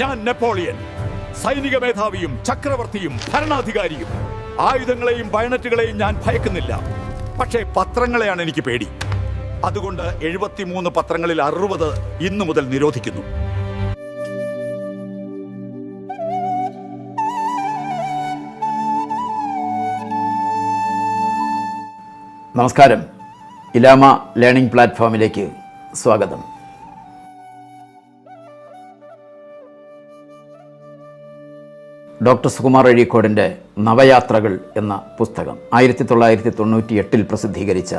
ഞാൻ നെപ്പോളിയൻ, സൈനിക മേധാവിയും ചക്രവർത്തിയും ഭരണാധികാരിയും. ആയുധങ്ങളെയും ബയണറ്റുകളെയും ഞാൻ ഭയക്കുന്നില്ല. പക്ഷേ പത്രങ്ങളെയാണ് എനിക്ക് പേടി. അതുകൊണ്ട് 73 പത്രങ്ങളിൽ 60 ഇന്നു മുതൽ നിരോധിക്കുന്നു. നമസ്കാരം. ഇലാമ ലേണിംഗ് പ്ലാറ്റ്ഫോമിലേക്ക് സ്വാഗതം. ഡോക്ടർ സുകുമാർ അഴീക്കോടിൻ്റെ നവയാത്രകൾ എന്ന പുസ്തകം 1998 പ്രസിദ്ധീകരിച്ച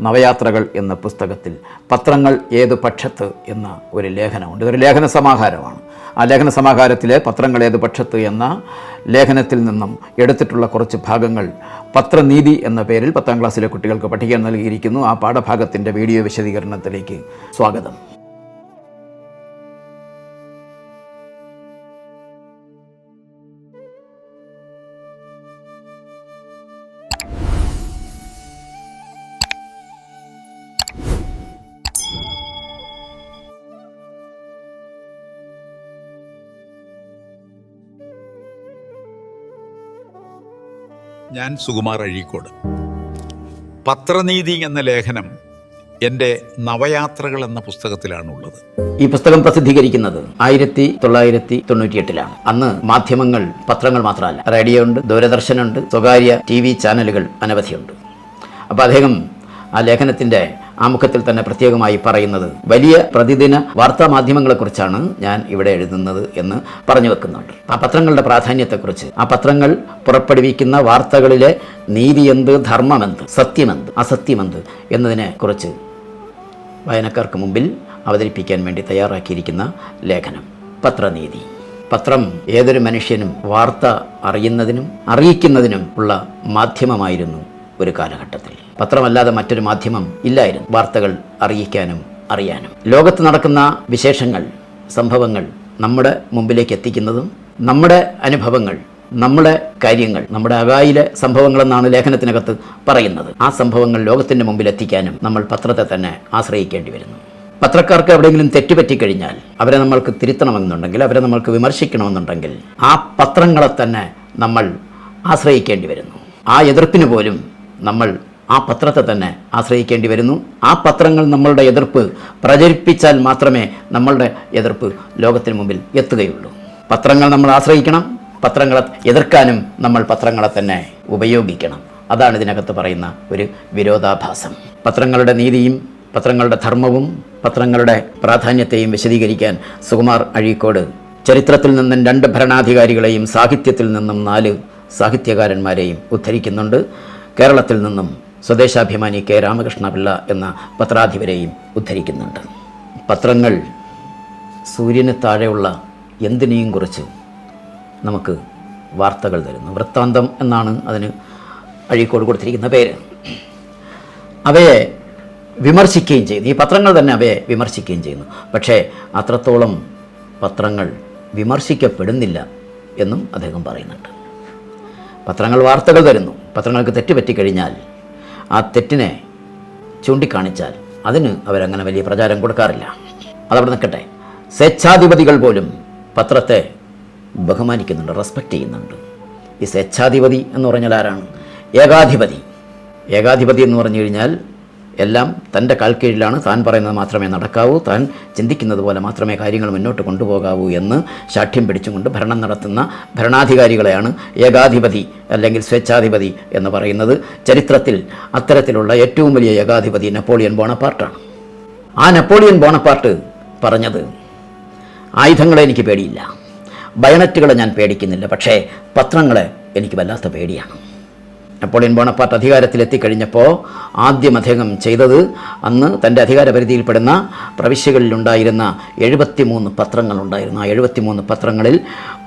നവയാത്രകൾ എന്ന പുസ്തകത്തിൽ പത്രങ്ങൾ ഏതു പക്ഷത്ത് എന്ന ഒരു ലേഖനമുണ്ട്. ഇതൊരു ലേഖന സമാഹാരമാണ്. ആ ലേഖന സമാഹാരത്തിലെ പത്രങ്ങൾ ഏതു പക്ഷത്ത് എന്ന ലേഖനത്തിൽ നിന്നും എടുത്തിട്ടുള്ള കുറച്ച് ഭാഗങ്ങൾ പത്രനീതി എന്ന പേരിൽ 10ാം ക്ലാസ്സിലെ കുട്ടികൾക്ക് പഠിക്കാൻ നൽകിയിരിക്കുന്നു. ആ പാഠഭാഗത്തിൻ്റെ വീഡിയോ വിശദീകരണത്തിലേക്ക് സ്വാഗതം. ഞാൻ സുകുമാർ അഴീക്കോട്. പത്രനീതി എന്ന ലേഖനം എൻ്റെ നവയാത്രകൾ എന്ന പുസ്തകത്തിലാണുള്ളത്. ഈ പുസ്തകം പ്രസിദ്ധീകരിക്കുന്നത് 1998 അന്ന് മാധ്യമങ്ങൾ പത്രങ്ങൾ മാത്രമല്ല, റേഡിയോ ഉണ്ട്, ദൂരദർശനുണ്ട്, സ്വകാര്യ TV ചാനലുകൾ അനവധിയുണ്ട്. അപ്പോൾ അദ്ദേഹം ആ ലേഖനത്തിൻ്റെ ആമുഖത്തിൽ തന്നെ പ്രത്യേകമായി പറയുന്നത് വലിയ പ്രതിദിന വാർത്താ മാധ്യമങ്ങളെക്കുറിച്ചാണ് ഞാൻ ഇവിടെ എഴുതുന്നത് എന്ന് പറഞ്ഞു വെക്കുന്നുണ്ട്. ആ പത്രങ്ങളുടെ പ്രാധാന്യത്തെക്കുറിച്ച്, ആ പത്രങ്ങൾ പുറപ്പെടുവിക്കുന്ന വാർത്തകളിലെ നീതിയെന്ത്, ധർമ്മമെന്ത്, സത്യമെന്ത്, അസത്യമെന്ത് എന്നതിനെ കുറിച്ച് വായനക്കാർക്ക് മുമ്പിൽ അവതരിപ്പിക്കാൻ വേണ്ടി തയ്യാറാക്കിയിരിക്കുന്ന ലേഖനം പത്രനീതി. പത്രം ഏതൊരു മനുഷ്യനും വാർത്ത അറിയുന്നതിനും അറിയിക്കുന്നതിനും ഉള്ള മാധ്യമമായിരുന്നു ഒരു കാലഘട്ടത്തിൽ. പത്രമല്ലാതെ മറ്റൊരു മാധ്യമം ഇല്ലായിരുന്നു വാർത്തകൾ അറിയിക്കാനും അറിയാനും. ലോകത്ത് നടക്കുന്ന വിശേഷങ്ങൾ, സംഭവങ്ങൾ നമ്മുടെ മുമ്പിലേക്ക് എത്തിക്കുന്നതും നമ്മുടെ അനുഭവങ്ങൾ, നമ്മുടെ കാര്യങ്ങൾ, നമ്മുടെ അകായിലെ സംഭവങ്ങളെന്നാണ് ലേഖനത്തിനകത്ത് പറയുന്നത്. ആ സംഭവങ്ങൾ ലോകത്തിൻ്റെ മുമ്പിൽ എത്തിക്കാനും നമ്മൾ പത്രത്തെ തന്നെ ആശ്രയിക്കേണ്ടി വരുന്നു. പത്രക്കാർക്ക് എവിടെയെങ്കിലും തെറ്റുപറ്റിക്കഴിഞ്ഞാൽ അവരെ നമ്മൾക്ക് തിരുത്തണമെന്നുണ്ടെങ്കിൽ, അവരെ നമ്മൾക്ക് വിമർശിക്കണമെന്നുണ്ടെങ്കിൽ ആ പത്രങ്ങളെ തന്നെ നമ്മൾ ആശ്രയിക്കേണ്ടി വരുന്നു. ആ എതിർപ്പിന് പോലും നമ്മൾ ആ പത്രത്തെ തന്നെ ആശ്രയിക്കേണ്ടി വരുന്നു. ആ പത്രങ്ങൾ നമ്മളുടെ എതിർപ്പ് പ്രചരിപ്പിച്ചാൽ മാത്രമേ നമ്മളുടെ എതിർപ്പ് ലോകത്തിന് മുമ്പിൽ എത്തുകയുള്ളൂ. പത്രങ്ങൾ നമ്മൾ ആശ്രയിക്കണം, പത്രങ്ങളെ എതിർക്കാനും നമ്മൾ പത്രങ്ങളെ തന്നെ ഉപയോഗിക്കണം. അതാണ് ഇതിനകത്ത് പറയുന്ന ഒരു വിരോധാഭാസം. പത്രങ്ങളുടെ നീതിയും പത്രങ്ങളുടെ ധർമ്മവും പത്രങ്ങളുടെ പ്രാധാന്യത്തെയും വിശദീകരിക്കാൻ സുകുമാർ അഴീക്കോട് ചരിത്രത്തിൽ നിന്നും 2 ഭരണാധികാരികളെയും സാഹിത്യത്തിൽ നിന്നും 4 സാഹിത്യകാരന്മാരെയും ഉദ്ധരിക്കുന്നുണ്ട്. കേരളത്തിൽ നിന്നും സ്വദേശാഭിമാനി K. രാമകൃഷ്ണപിള്ള എന്ന പത്രാധിപരെയും ഉദ്ധരിക്കുന്നുണ്ട്. പത്രങ്ങൾ സൂര്യന് താഴെയുള്ള എന്തിനേയും കുറിച്ച് നമുക്ക് വാർത്തകൾ തരുന്നു. വൃത്താന്തം എന്നാണ് അതിന് അഴീക്കോട് കൊടുത്തിരിക്കുന്ന പേര്. അവയെ വിമർശിക്കുകയും ചെയ്യുന്നു. ഈ പത്രങ്ങൾ തന്നെ അവയെ വിമർശിക്കുകയും ചെയ്യുന്നു. പക്ഷേ അത്രത്തോളം പത്രങ്ങൾ വിമർശിക്കപ്പെടുന്നില്ല എന്നും അദ്ദേഹം പറയുന്നുണ്ട്. പത്രങ്ങൾ വാർത്തകൾ തരുന്നു. പത്രങ്ങൾക്ക് തെറ്റുപറ്റിക്കഴിഞ്ഞാൽ ആ തെറ്റിനെ ചൂണ്ടിക്കാണിച്ചാൽ അതിന് അവരങ്ങനെ വലിയ പ്രചാരം കൊടുക്കാറില്ല. അതവിടെ നിൽക്കട്ടെ. സ്വേച്ഛാധിപതികൾ പോലും പത്രത്തെ ബഹുമാനിക്കുന്നുണ്ട്, റെസ്പെക്റ്റ് ചെയ്യുന്നുണ്ട്. ഈ സ്വേച്ഛാധിപതി എന്ന് പറഞ്ഞാൽ ആരാണ്? ഏകാധിപതി. ഏകാധിപതി എന്ന് പറഞ്ഞു കഴിഞ്ഞാൽ എല്ലാം തൻ്റെ കാൽക്കീഴിലാണ്, താൻ പറയുന്നത് മാത്രമേ നടക്കാവൂ, താൻ ചിന്തിക്കുന്നത് പോലെ മാത്രമേ കാര്യങ്ങൾ മുന്നോട്ട് കൊണ്ടുപോകാവൂ എന്ന് ശാഠ്യം പിടിച്ചുകൊണ്ട് ഭരണം നടത്തുന്ന ഭരണാധികാരികളെയാണ് ഏകാധിപതി അല്ലെങ്കിൽ സ്വേച്ഛാധിപതി എന്ന് പറയുന്നത്. ചരിത്രത്തിൽ അത്തരത്തിലുള്ള ഏറ്റവും വലിയ ഏകാധിപതി നെപ്പോളിയൻ ബോണപ്പാർട്ടാണ്. ആ നെപ്പോളിയൻ ബോണപ്പാർട്ട് പറഞ്ഞത്, ആയുധങ്ങളെ എനിക്ക് പേടിയില്ല, ബയണറ്റുകളെ ഞാൻ പേടിക്കുന്നില്ല, പക്ഷേ പത്രങ്ങളെ എനിക്ക് വല്ലാത്ത പേടിയാണ്. നെപ്പോളിയൻ ബോണപ്പാർട്ട് അധികാരത്തിലെത്തിക്കഴിഞ്ഞപ്പോൾ ആദ്യം അദ്ദേഹം ചെയ്തത്, അന്ന് തൻ്റെ അധികാരപരിധിയിൽപ്പെടുന്ന പ്രവിശ്യകളിലുണ്ടായിരുന്ന 73 പത്രങ്ങളുണ്ടായിരുന്നു. ആ 73 പത്രങ്ങളിൽ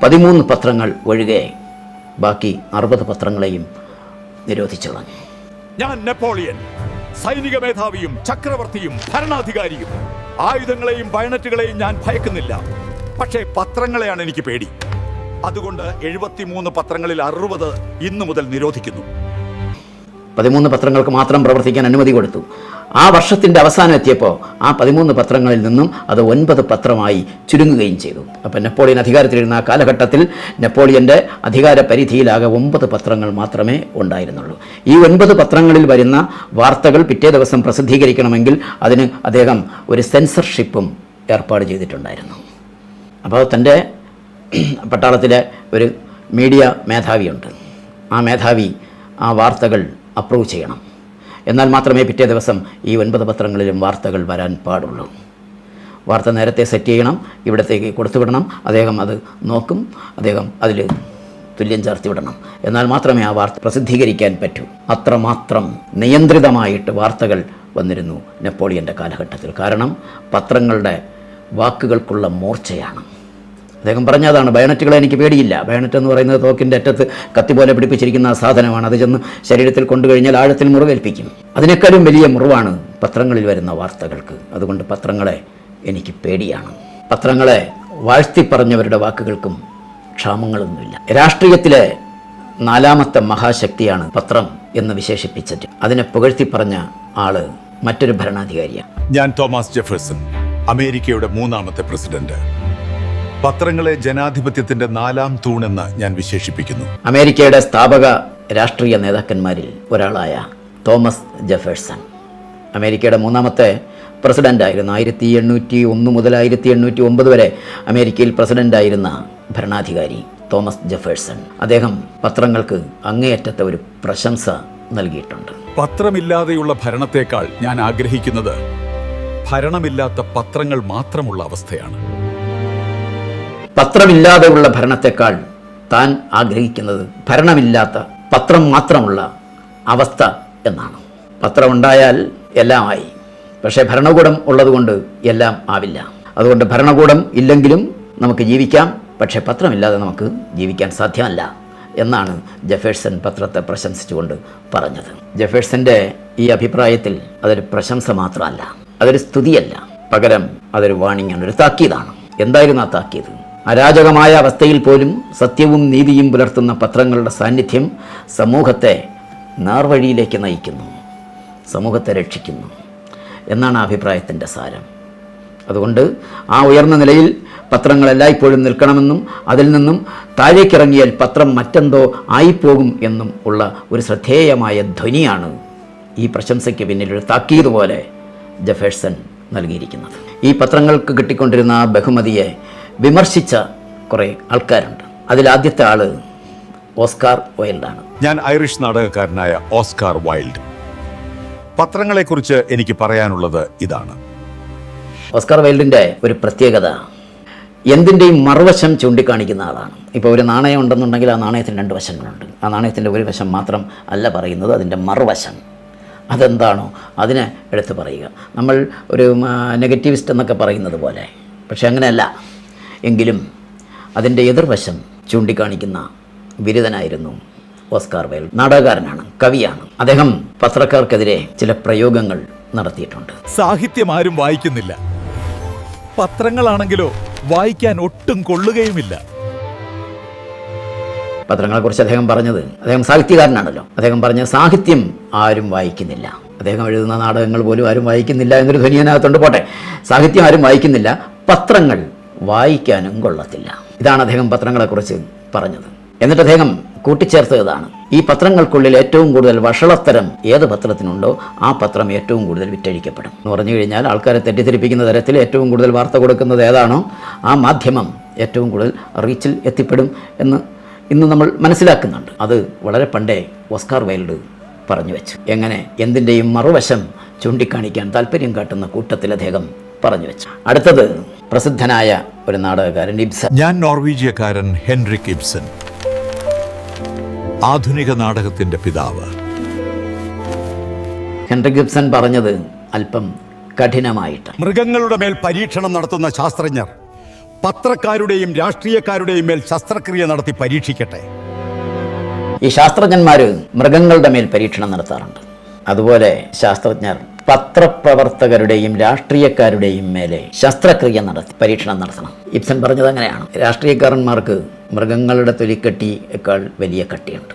13 പത്രങ്ങൾ ഒഴികെ ബാക്കി 60 പത്രങ്ങളെയും നിരോധിച്ചു കളഞ്ഞു. ഞാൻ നെപ്പോളിയൻ, സൈനിക മേധാവിയും ചക്രവർത്തിയും ഭരണാധികാരിയും. ആയുധങ്ങളെയും ബയണറ്റുകളെയും ഞാൻ ഭയക്കുന്നില്ല. പക്ഷേ പത്രങ്ങളെയാണ് എനിക്ക് പേടി. അതുകൊണ്ട് 73 പത്രങ്ങളിൽ 60 ഇന്നു മുതൽ നിരോധിക്കുന്നു. 13 പത്രങ്ങൾക്ക് മാത്രം പ്രവർത്തിക്കാൻ അനുമതി കൊടുത്തു. ആ വർഷത്തിൻ്റെ അവസാനം എത്തിയപ്പോൾ ആ 13 പത്രങ്ങളിൽ നിന്നും അത് 9 പത്രമായി ചുരുങ്ങുകയും ചെയ്തു. അപ്പോൾ നെപ്പോളിയൻ അധികാരത്തിലിരുന്ന ആ കാലഘട്ടത്തിൽ നെപ്പോളിയൻ്റെ അധികാര പരിധിയിലാകെ 9 പത്രങ്ങൾ മാത്രമേ ഉണ്ടായിരുന്നുള്ളൂ. ഈ 9 പത്രങ്ങളിൽ വരുന്ന വാർത്തകൾ പിറ്റേ ദിവസം പ്രസിദ്ധീകരിക്കണമെങ്കിൽ അതിന് അദ്ദേഹം ഒരു സെൻസർഷിപ്പും ഏർപ്പാട് ചെയ്തിട്ടുണ്ടായിരുന്നു. അപ്പോൾ തൻ്റെ പട്ടാളത്തിലെ ഒരു മീഡിയ മേധാവിയുണ്ട്. ആ മേധാവി ആ വാർത്തകൾ അപ്രൂവ് ചെയ്യണം. എന്നാൽ മാത്രമേ പിറ്റേ ദിവസം ഈ 9 പത്രങ്ങളിലും വാർത്തകൾ വരാൻ പാടുള്ളൂ. വാർത്ത നേരത്തെ സെറ്റ് ചെയ്യണം, ഇവിടത്തേക്ക് കൊടുത്തുവിടണം. അദ്ദേഹം അത് നോക്കും, അദ്ദേഹം അതിൽ തുല്യം ചേർത്ത് വിടണം. എന്നാൽ മാത്രമേ ആ വാർത്ത പ്രസിദ്ധീകരിക്കാൻ പറ്റൂ. അത്രമാത്രം നിയന്ത്രിതമായിട്ട് വാർത്തകൾ വന്നിരുന്നു നെപ്പോളിയൻ്റെ കാലഘട്ടത്തിൽ. കാരണം പത്രങ്ങളുടെ വാക്കുകൾക്കുള്ള മൂർച്ചയാണ്. അദ്ദേഹം പറഞ്ഞതാണ്, ബയണറ്റുകളെ എനിക്ക് പേടിയില്ല. ബയണറ്റ് എന്ന് പറയുന്നത് തോക്കിൻ്റെ അറ്റത്ത് കത്തി പോലെ പിടിപ്പിച്ചിരിക്കുന്ന സാധനമാണ്. അത് ചെന്ന് ശരീരത്തിൽ കൊണ്ടുകഴിഞ്ഞാൽ ആഴത്തിൽ മുറിവേൽപ്പിക്കും. അതിനേക്കാളും വലിയ മുറിവാണ് പത്രങ്ങളിൽ വരുന്ന വാർത്തകൾക്ക്. അതുകൊണ്ട് പത്രങ്ങളെ എനിക്ക് പേടിയാണ്. പത്രങ്ങളെ വാഴ്ത്തി പറഞ്ഞവരുടെ വാക്കുകൾക്കും ക്ഷാമങ്ങളൊന്നുമില്ല. രാഷ്ട്രീയത്തിലെ 4ാമത്തെ മഹാശക്തിയാണ് പത്രം എന്ന് വിശേഷിപ്പിച്ചിട്ട് അതിനെ പുകഴ്ത്തി പറഞ്ഞ ആള് മറ്റൊരു ഭരണാധികാരിയാണ്. ഞാൻ തോമസ് ജെഫേഴ്സൺ, അമേരിക്കയുടെ 3ാമത്തെ പ്രസിഡന്റ്. പത്രങ്ങളെ ജനാധിപത്യത്തിന്റെ 4ാം തൂണെന്ന് ഞാൻ വിശേഷിപ്പിക്കുന്നു. അമേരിക്കയുടെ സ്ഥാപക രാഷ്ട്രീയ നേതാക്കന്മാരിൽ ഒരാളായ തോമസ് ജെഫേഴ്സൺ അമേരിക്കയുടെ 3ാമത്തെ പ്രസിഡന്റായിരുന്നു. 1801 മുതൽ 1809 വരെ അമേരിക്കയിൽ പ്രസിഡന്റായിരുന്ന ഭരണാധികാരി തോമസ് ജെഫേഴ്സൺ. അദ്ദേഹം പത്രങ്ങൾക്ക് അങ്ങേയറ്റത്തെ ഒരു പ്രശംസ നൽകിയിട്ടുണ്ട്. പത്രമില്ലാതെയുള്ള ഭരണത്തേക്കാൾ ഞാൻ ആഗ്രഹിക്കുന്നത് ഭരണമില്ലാത്ത പത്രങ്ങൾ മാത്രമുള്ള അവസ്ഥയാണ്. പത്രമില്ലാതെയുള്ള ഭരണത്തെക്കാൾ താൻ ആഗ്രഹിക്കുന്നത് ഭരണമില്ലാത്ത പത്രം മാത്രമുള്ള അവസ്ഥ എന്നാണ്. പത്രമുണ്ടായാൽ എല്ലാമായി. പക്ഷേ ഭരണകൂടം ഉള്ളതുകൊണ്ട് എല്ലാം ആവില്ല. അതുകൊണ്ട് ഭരണകൂടം ഇല്ലെങ്കിലും നമുക്ക് ജീവിക്കാം, പക്ഷേ പത്രമില്ലാതെ നമുക്ക് ജീവിക്കാൻ സാധ്യമല്ല എന്നാണ് ജെഫേഴ്സൺ പത്രത്തെ പ്രശംസിച്ചുകൊണ്ട് പറഞ്ഞത്. ജെഫേഴ്സൻ്റെ ഈ അഭിപ്രായത്തിൽ അതൊരു പ്രശംസ മാത്രമല്ല, അതൊരു സ്തുതിയല്ല, പകരം അതൊരു വാണിംഗാണ്, ഒരു താക്കീതാണ്. എന്തായിരുന്നു ആ താക്കീത്? അരാജകമായ അവസ്ഥയിൽ പോലും സത്യവും നീതിയും പുലർത്തുന്ന പത്രങ്ങളുടെ സാന്നിധ്യം സമൂഹത്തെ നേർവഴിയിലേക്ക് നയിക്കുന്നു, സമൂഹത്തെ രക്ഷിക്കുന്നു എന്നാണ് ആ അഭിപ്രായത്തിൻ്റെ സാരം. അതുകൊണ്ട് ആ ഉയർന്ന നിലയിൽ പത്രങ്ങൾ എല്ലായ്പ്പോഴും നിൽക്കണമെന്നും അതിൽ നിന്നും താഴേക്കിറങ്ങിയാൽ പത്രം മറ്റെന്തോ ആയിപ്പോകും എന്നും ഉള്ള ഒരു ശ്രദ്ധേയമായ ധ്വനിയാണ് ഈ പ്രശംസയ്ക്ക് പിന്നിലൊരു താക്കീത് പോലെ ജെഫേഴ്സൺ നൽകിയിരിക്കുന്നത്. ഈ പത്രങ്ങൾക്ക് കിട്ടിക്കൊണ്ടിരുന്ന ആ ബഹുമതിയെ വിമർശിച്ച കുറേ ആൾക്കാരുണ്ട്. അതിലാദ്യത്തെ ആള് ഓസ്കാർ വൈൽഡാണ്. ഞാൻ ഐറിഷ് നാടകക്കാരനായ ഓസ്കാർ വൈൽഡ്. പത്രങ്ങളെക്കുറിച്ച് എനിക്ക് പറയാനുള്ളത് ഇതാണ്. ഓസ്കാർ വൈൽഡിൻ്റെ ഒരു പ്രത്യേകത എന്തിൻ്റെയും മറുവശം ചൂണ്ടിക്കാണിക്കുന്ന ആളാണ്. ഇപ്പോൾ ഒരു നാണയം ഉണ്ടെന്നുണ്ടെങ്കിൽ ആ നാണയത്തിന് 2 വശങ്ങളുണ്ട്. ആ നാണയത്തിൻ്റെ ഒരു വശം മാത്രം അല്ല പറയുന്നത്, അതിൻ്റെ മറുവശം അതെന്താണോ അതിനെ എടുത്ത് പറയുക. നമ്മൾ ഒരു നെഗറ്റീവിസ്റ്റ് എന്നൊക്കെ പറയുന്നത് പോലെ. പക്ഷെ അങ്ങനെയല്ല. എങ്കിലും അതിൻ്റെ എതിർവശം ചൂണ്ടിക്കാണിക്കുന്ന ബിരുദനായിരുന്നു ഓസ്കാർ വൈൽഡ്. നാടകകാരനാണ്, കവിയാണ്. അദ്ദേഹം പത്രക്കാർക്കെതിരെ ചില പ്രയോഗങ്ങൾ നടത്തിയിട്ടുണ്ട്. സാഹിത്യം ആരും വായിക്കുന്നില്ല, പത്രങ്ങളാണെങ്കിലോ വായിക്കാൻ ഒട്ടും കൊള്ളുകയുമില്ല. പത്രങ്ങളെക്കുറിച്ച് അദ്ദേഹം പറഞ്ഞത്, അദ്ദേഹം സാഹിത്യകാരനാണല്ലോ, അദ്ദേഹം പറഞ്ഞ സാഹിത്യം ആരും വായിക്കുന്നില്ല. അദ്ദേഹം എഴുതുന്ന നാടകങ്ങൾ പോലും ആരും വായിക്കുന്നില്ല എന്നൊരു ധ്വനിയതിനകത്തുണ്ട്. പോട്ടെ, സാഹിത്യം ആരും വായിക്കുന്നില്ല, പത്രങ്ങൾ വായിക്കാനും കൊള്ളത്തില്ല. ഇതാണ് അദ്ദേഹം പത്രങ്ങളെക്കുറിച്ച് പറഞ്ഞത്. എന്നിട്ട് അദ്ദേഹം കൂട്ടിച്ചേർത്തതാണ്, ഈ പത്രങ്ങൾക്കുള്ളിൽ ഏറ്റവും കൂടുതൽ വഷളത്തരം ഏത് പത്രത്തിനുണ്ടോ ആ പത്രം ഏറ്റവും കൂടുതൽ വിറ്റഴിക്കപ്പെടും എന്ന് പറഞ്ഞു കഴിഞ്ഞാൽ ആൾക്കാരെ തെറ്റിദ്ധരിപ്പിക്കുന്ന തരത്തിൽ ഏറ്റവും കൂടുതൽ വാർത്ത കൊടുക്കുന്നത് ഏതാണോ ആ മാധ്യമം ഏറ്റവും കൂടുതൽ റീച്ചിൽ എത്തിപ്പെടും എന്ന് ഇന്ന് നമ്മൾ മനസ്സിലാക്കുന്നുണ്ട്. അത് വളരെ പണ്ടേ ഓസ്കാർ വൈൽഡ് പറഞ്ഞു വെച്ചു. എങ്ങനെ എന്തിൻ്റെയും മറുവശം ചൂണ്ടിക്കാണിക്കാൻ താല്പര്യം കാട്ടുന്ന കൂട്ടത്തിൽ അദ്ദേഹം പറഞ്ഞു വെച്ചു. അടുത്തത് പ്രസിദ്ധനായ ഒരു നാടകകാരൻ ഇബ്സൺ. ഞാൻ നോർവീജിയക്കാരൻ ഹെൻറിക് ഇബ്സൺ, ആധുനിക നാടകത്തിന്റെ പിതാവ്. ഹെൻറിക് ഇബ്സൺ പറഞ്ഞത് അല്പം കഠിനമായിട്ട്. മൃഗങ്ങളുടെ മേൽ പരീക്ഷണം നടത്തുന്ന ശാസ്ത്രജ്ഞർ പത്രക്കാരുടെയും രാഷ്ട്രീയക്കാരുടെയും മേൽ ശസ്ത്രക്രിയ നടത്തി പരീക്ഷിക്കട്ടെ. ഈ ശാസ്ത്രജ്ഞന്മാര് മൃഗങ്ങളുടെ മേൽ പരീക്ഷണം നടത്താറുണ്ട്. അതുപോലെ ശാസ്ത്രജ്ഞർ പത്രപ്രവർത്തകരുടെയും രാഷ്ട്രീയക്കാരുടെയും മേലെ ശസ്ത്രക്രിയ നടത്തി പരീക്ഷണം നടത്തണം. ഇബ്സൺ പറഞ്ഞത് അങ്ങനെയാണ്. രാഷ്ട്രീയക്കാരന്മാർക്ക് മൃഗങ്ങളുടെ തൊലിക്കട്ടിയേക്കാൾ വലിയ കട്ടിയുണ്ട്.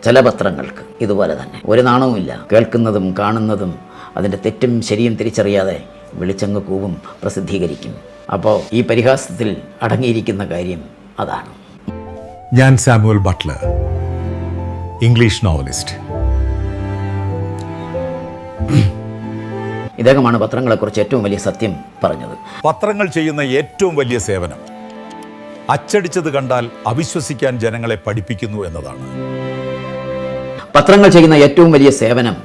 ചില പത്രങ്ങൾക്ക് ഇതുപോലെ തന്നെ ഒരു നാണവുമില്ല. കേൾക്കുന്നതും കാണുന്നതും അതിൻ്റെ തെറ്റും ശരിയും തിരിച്ചറിയാതെ വിളിച്ചങ്ങ് കൂവും, പ്രസിദ്ധീകരിക്കും. അപ്പോൾ ഈ പരിഹാസത്തിൽ അടങ്ങിയിരിക്കുന്ന കാര്യം അതാണ്. ഞാൻ സാമുവൽ ബട്ട്ലർ, ഇംഗ്ലീഷ് നോവലിസ്റ്റ്. ഇദ്ദേഹമാണ് പത്രങ്ങളെക്കുറിച്ച് ഏറ്റവും വലിയ സത്യം പറഞ്ഞത്. പത്രങ്ങൾ ചെയ്യുന്ന ഏറ്റവും വലിയ സേവനം അച്ചടിച്ചത് കണ്ടാൽ അവിശ്വസിക്കാൻ ജനങ്ങളെ പഠിപ്പിക്കുന്നു എന്നതാണ്. പത്രങ്ങൾ ചെയ്യുന്ന ഏറ്റവും വലിയ സേവനം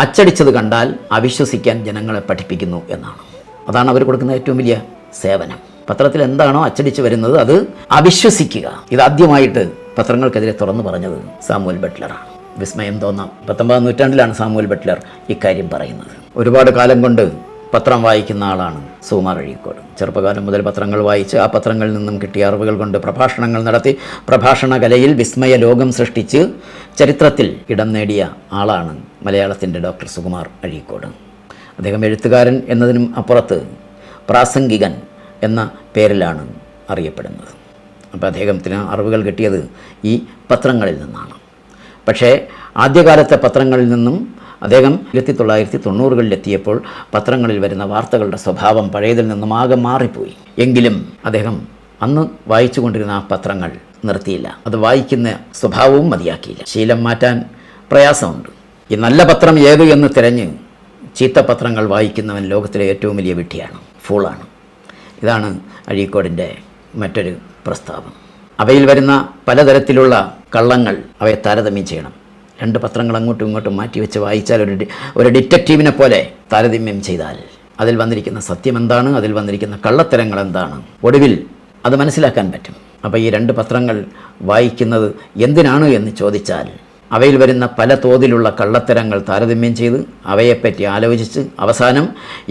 അച്ചടിച്ചത് കണ്ടാൽ അവിശ്വസിക്കാൻ ജനങ്ങളെ പഠിപ്പിക്കുന്നു എന്നാണ്. അതാണ് അവർ കൊടുക്കുന്ന ഏറ്റവും വലിയ സേവനം. പത്രത്തിൽ എന്താണോ അച്ചടിച്ച് വരുന്നത് അത് അവിശ്വസിക്കുക. ഇതാദ്യമായിട്ട് പത്രങ്ങൾക്കെതിരെ തുറന്നു പറഞ്ഞത് സാമുവൽ ബട്ട്ലറാണ്. വിസ്മയം തോന്നാം, 19-ാം നൂറ്റാണ്ടിലാണ് സാമുവൽ ബട്ട്ലർ ഇക്കാര്യം പറയുന്നത്. ഒരുപാട് കാലം കൊണ്ട് പത്രം വായിക്കുന്ന ആളാണ് സുകുമാർ അഴീക്കോട്. ചെറുപ്പകാലം മുതൽ പത്രങ്ങൾ വായിച്ച് ആ പത്രങ്ങളിൽ നിന്നും കിട്ടിയ അറിവുകൾ കൊണ്ട് പ്രഭാഷണങ്ങൾ നടത്തി പ്രഭാഷണ കലയിൽ വിസ്മയ ലോകം സൃഷ്ടിച്ച് ചരിത്രത്തിൽ ഇടം നേടിയ ആളാണ് മലയാളത്തിൻ്റെ ഡോക്ടർ സുകുമാർ അഴീക്കോട്. അദ്ദേഹം എഴുത്തുകാരൻ എന്നതിനും അപ്പുറത്ത് പ്രാസംഗികൻ എന്ന പേരിലാണ് അറിയപ്പെടുന്നത്. അപ്പോൾ അദ്ദേഹത്തിന് അറിവുകൾ കിട്ടിയത് ഈ പത്രങ്ങളിൽ നിന്നാണ്. പക്ഷേ ആദ്യകാലത്തെ പത്രങ്ങളിൽ നിന്നും അദ്ദേഹം 1990-കളിലെത്തിയപ്പോൾ പത്രങ്ങളിൽ വരുന്ന വാർത്തകളുടെ സ്വഭാവം പഴയതിൽ നിന്നും ആകെ മാറിപ്പോയി. എങ്കിലും അദ്ദേഹം അന്ന് വായിച്ചു കൊണ്ടിരുന്ന ആ പത്രങ്ങൾ നിർത്തിയില്ല. അത് വായിക്കുന്ന സ്വഭാവവും മതിയാക്കിയില്ല. ശീലം മാറ്റാൻ പ്രയാസമുണ്ട്. ഈ നല്ല പത്രം ഏത് എന്ന് തിരഞ്ഞ് ചീത്ത പത്രങ്ങൾ വായിക്കുന്നവൻ ലോകത്തിലെ ഏറ്റവും വലിയ വിഡ്ഢിയാണ്, ഫൂളാണ്. ഇതാണ് അഴീക്കോടിൻ്റെ മറ്റൊരു പ്രസ്താവം. അവയിൽ വരുന്ന പലതരത്തിലുള്ള കള്ളങ്ങൾ അവയെ താരതമ്യം ചെയ്യണം. രണ്ട് പത്രങ്ങൾ അങ്ങോട്ടും ഇങ്ങോട്ടും മാറ്റിവെച്ച് വായിച്ചാൽ ഒരു ഡിറ്റക്റ്റീവിനെ പോലെ താരതമ്യം ചെയ്താൽ അതിൽ വന്നിരിക്കുന്ന സത്യം എന്താണ്, അതിൽ വന്നിരിക്കുന്ന കള്ളത്തരങ്ങൾ എന്താണ്, ഒടുവിൽ അത് മനസ്സിലാക്കാൻ പറ്റും. അപ്പോൾ ഈ രണ്ട് പത്രങ്ങൾ വായിക്കുന്നത് എന്തിനാണ് എന്ന് ചോദിച്ചാൽ അവയിൽ വരുന്ന പല തോതിലുള്ള കള്ളത്തരങ്ങൾ താരതമ്യം ചെയ്ത് അവയെപ്പറ്റി ആലോചിച്ച് അവസാനം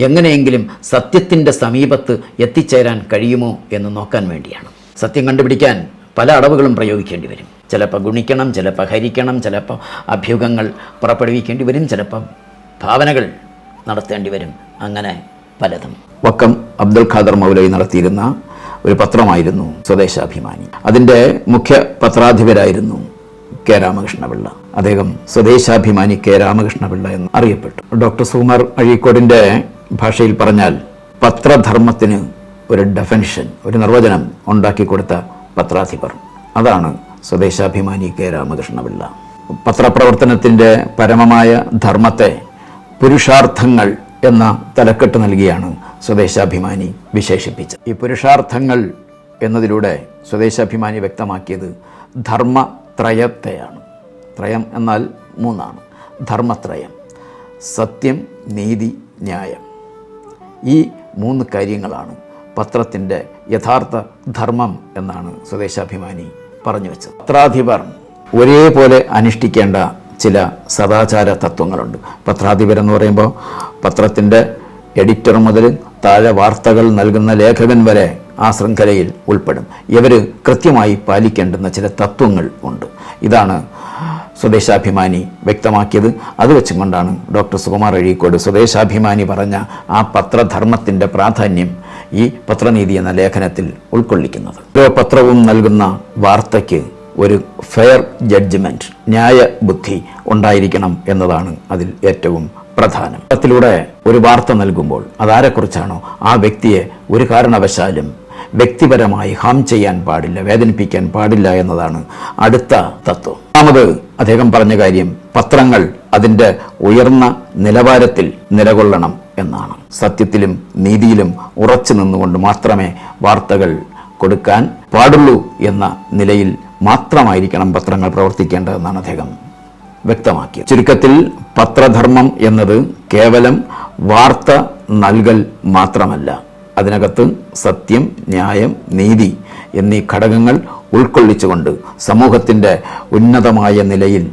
എങ്ങനെയെങ്കിലും സത്യത്തിൻ്റെ സമീപത്ത് എത്തിച്ചേരാൻ കഴിയുമോ എന്ന് നോക്കാൻ വേണ്ടിയാണ്. സത്യം കണ്ടുപിടിക്കാൻ പല അടവുകളും പ്രയോഗിക്കേണ്ടി വരും. ചിലപ്പോൾ ഗുണിക്കണം, ചിലപ്പോൾ ഹരിക്കണം, ചിലപ്പോൾ അഭ്യൂഹങ്ങൾ പുറപ്പെടുവിക്കേണ്ടി വരും, ചിലപ്പോൾ ഭാവനകൾ നടത്തേണ്ടി വരും. അങ്ങനെ പലതും. വക്കം അബ്ദുൽ ഖാദർ മൗലവി നടത്തിയിരുന്ന ഒരു പത്രമായിരുന്നു സ്വദേശാഭിമാനി. അതിൻ്റെ മുഖ്യ പത്രാധിപരായിരുന്നു കെ രാമകൃഷ്ണപിള്ള. അദ്ദേഹം സ്വദേശാഭിമാനി കെ രാമകൃഷ്ണപിള്ള എന്ന് അറിയപ്പെട്ടു. ഡോക്ടർ സുകുമാർ അഴീക്കോടിൻ്റെ ഭാഷയിൽ പറഞ്ഞാൽ പത്രധർമ്മത്തിന് ഒരു ഡെഫിനിഷൻ, ഒരു നിർവചനം ഉണ്ടാക്കി കൊടുത്ത പത്രാധിപർ. അതാണ് സ്വദേശാഭിമാനി കെ രാമകൃഷ്ണപിള്ള. പത്രപ്രവർത്തനത്തിൻ്റെ പരമമായ ധർമ്മത്തെ പുരുഷാർത്ഥങ്ങൾ എന്ന തലക്കെട്ട് നൽകിയാണ് സ്വദേശാഭിമാനി വിശേഷിപ്പിച്ചത്. ഈ പുരുഷാർത്ഥങ്ങൾ എന്നതിലൂടെ സ്വദേശാഭിമാനി വ്യക്തമാക്കിയത് ധർമ്മത്രയത്തെയാണ്. ത്രയം എന്നാൽ മൂന്നാണ്. ധർമ്മത്രയം: സത്യം, നീതി, ന്യായം. ഈ മൂന്ന് കാര്യങ്ങളാണ് പത്രത്തിൻ്റെ യഥാർത്ഥ ധർമ്മം എന്നാണ് സ്വദേശാഭിമാനി പറഞ്ഞു വെച്ചത്. പത്രാധിപർ ഒരേപോലെ അനുഷ്ഠിക്കേണ്ട ചില സദാചാര തത്വങ്ങളുണ്ട്. പത്രാധിപർ എന്ന് പറയുമ്പോൾ പത്രത്തിൻ്റെ എഡിറ്റർ മുതൽ താഴെ വാർത്തകൾ നൽകുന്ന ലേഖകൻ വരെ ആ ശൃംഖലയിൽ ഉൾപ്പെടും. ഇവർ കൃത്യമായി പാലിക്കേണ്ടുന്ന ചില തത്വങ്ങൾ ഉണ്ട്. ഇതാണ് സ്വദേശാഭിമാനി വ്യക്തമാക്കിയത്. അത് വെച്ചുകൊണ്ടാണ് ഡോക്ടർ സുകുമാർ അഴീക്കോട് സ്വദേശാഭിമാനി പറഞ്ഞ ആ പത്രധർമ്മത്തിൻ്റെ പ്രാധാന്യം ഈ പത്രനീതി എന്ന ലേഖനത്തിൽ ഉൾക്കൊള്ളിക്കുന്നത്. ഓരോ പത്രവും നൽകുന്ന വാർത്തയ്ക്ക് ഒരു ഫെയർ ജഡ്ജ്മെൻറ്റ്, ന്യായ ബുദ്ധി ഉണ്ടായിരിക്കണം എന്നതാണ് അതിൽ ഏറ്റവും പ്രധാനം. പത്രത്തിലൂടെ ഒരു വാർത്ത നൽകുമ്പോൾ അതാരെക്കുറിച്ചാണോ ആ വ്യക്തിയെ ഒരു കാരണവശാലും വ്യക്തിപരമായി ഹാം ചെയ്യാൻ പാടില്ല, വേദനിപ്പിക്കാൻ പാടില്ല എന്നതാണ് അടുത്ത തത്വം. ഒന്നാമത് അദ്ദേഹം പറഞ്ഞ കാര്യം പത്രങ്ങൾ അതിൻ്റെ ഉയർന്ന നിലവാരത്തിൽ നിലകൊള്ളണം എന്നാണ്. സത്യത്തിലും നീതിയിലും ഉറച്ചു നിന്നുകൊണ്ട് മാത്രമേ വാർത്തകൾ കൊടുക്കാൻ പാടുള്ളൂ എന്ന നിലയിൽ മാത്രമായിരിക്കണം പത്രങ്ങൾ പ്രവർത്തിക്കേണ്ടതെന്നാണ് അദ്ദേഹം വ്യക്തമാക്കിയത്. ചുരുക്കത്തിൽ പത്രധർമ്മം എന്നത് കേവലം വാർത്ത നൽകൽ മാത്രമല്ല, അതിനകത്ത് സത്യം, ന്യായം, നീതി എന്നീ ഘടകങ്ങൾ ഉൾക്കൊള്ളിച്ചുകൊണ്ട് സമൂഹത്തിൻ്റെ ഉന്നതമായ നിലയിൽ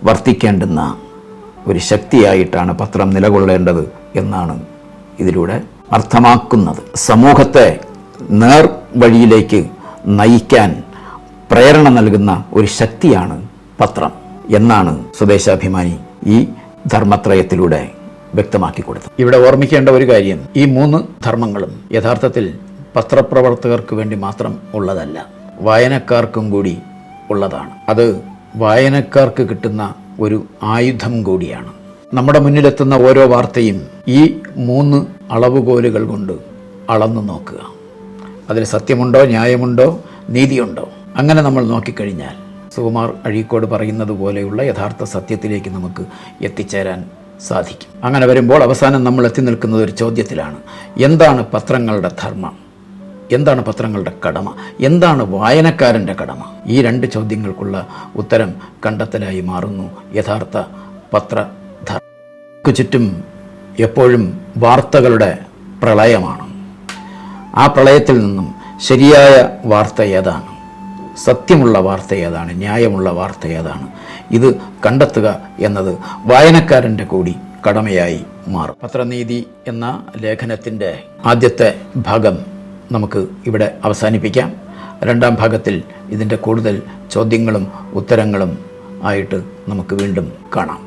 വർത്തിക്കേണ്ടുന്ന ഒരു ശക്തിയായിട്ടാണ് പത്രം നിലകൊള്ളേണ്ടത് എന്നാണ് ഇതിലൂടെ അർത്ഥമാക്കുന്നത്. സമൂഹത്തെ നേർ വഴിയിലേക്ക് നയിക്കാൻ പ്രേരണ നൽകുന്ന ഒരു ശക്തിയാണ് പത്രം എന്നാണ് സ്വദേശാഭിമാനി ഈ ധർമ്മത്രയത്തിലൂടെ വ്യക്തമാക്കി കൊടുത്തത്. ഇവിടെ ഓർമ്മിക്കേണ്ട ഒരു കാര്യം, ഈ മൂന്ന് ധർമ്മങ്ങളും യഥാർത്ഥത്തിൽ പത്രപ്രവർത്തകർക്ക് വേണ്ടി മാത്രം ഉള്ളതല്ല, വായനക്കാർക്കും കൂടി ഉള്ളതാണ്. അത് വായനക്കാർക്ക് കിട്ടുന്ന ഒരു ആയുധം കൂടിയാണ്. നമ്മുടെ മുന്നിലെത്തുന്ന ഓരോ വാർത്തയും ഈ 3 അളവുകോലുകൾ കൊണ്ട് അളന്നു നോക്കുക. അതിൽ സത്യമുണ്ടോ, ന്യായമുണ്ടോ, നീതിയുണ്ടോ? അങ്ങനെ നമ്മൾ നോക്കിക്കഴിഞ്ഞാൽ സുകുമാർ അഴീക്കോട് പറയുന്നത് പോലെയുള്ള യഥാർത്ഥ സത്യത്തിലേക്ക് നമുക്ക് എത്തിച്ചേരാൻ സാധിക്കും. അങ്ങനെ വരുമ്പോൾ അവസാനം നമ്മൾ എത്തി നിൽക്കുന്നത് ഒരു ചോദ്യത്തിലാണ്: എന്താണ് പത്രങ്ങളുടെ ധർമ്മം? എന്താണ് പത്രങ്ങളുടെ കടമ? എന്താണ് വായനക്കാരൻ്റെ കടമ? ഈ 2 ചോദ്യങ്ങൾക്കുള്ള ഉത്തരം കണ്ടെത്തലായി മാറുന്നു യഥാർത്ഥ പത്രധർമ്മം. ചുറ്റും എപ്പോഴും വാർത്തകളുടെ പ്രളയമാണ്. ആ പ്രളയത്തിൽ നിന്നും ശരിയായ വാർത്ത ഏതാണ്, സത്യമുള്ള വാർത്ത ഏതാണ്, ന്യായമുള്ള വാർത്ത ഏതാണ്, ഇത് കണ്ടെത്തുക എന്നത് വായനക്കാരൻ്റെ കൂടി കടമയായി മാറും. പത്രനീതി എന്ന ലേഖനത്തിൻ്റെ ആദ്യത്തെ ഭാഗം നമുക്ക് ഇവിടെ അവസാനിപ്പിക്കാം. 2ാം ഭാഗത്തിൽ ഇതിൻ്റെ കൂടുതൽ ചോദ്യങ്ങളും ഉത്തരങ്ങളും ആയിട്ട് നമുക്ക് വീണ്ടും കാണാം.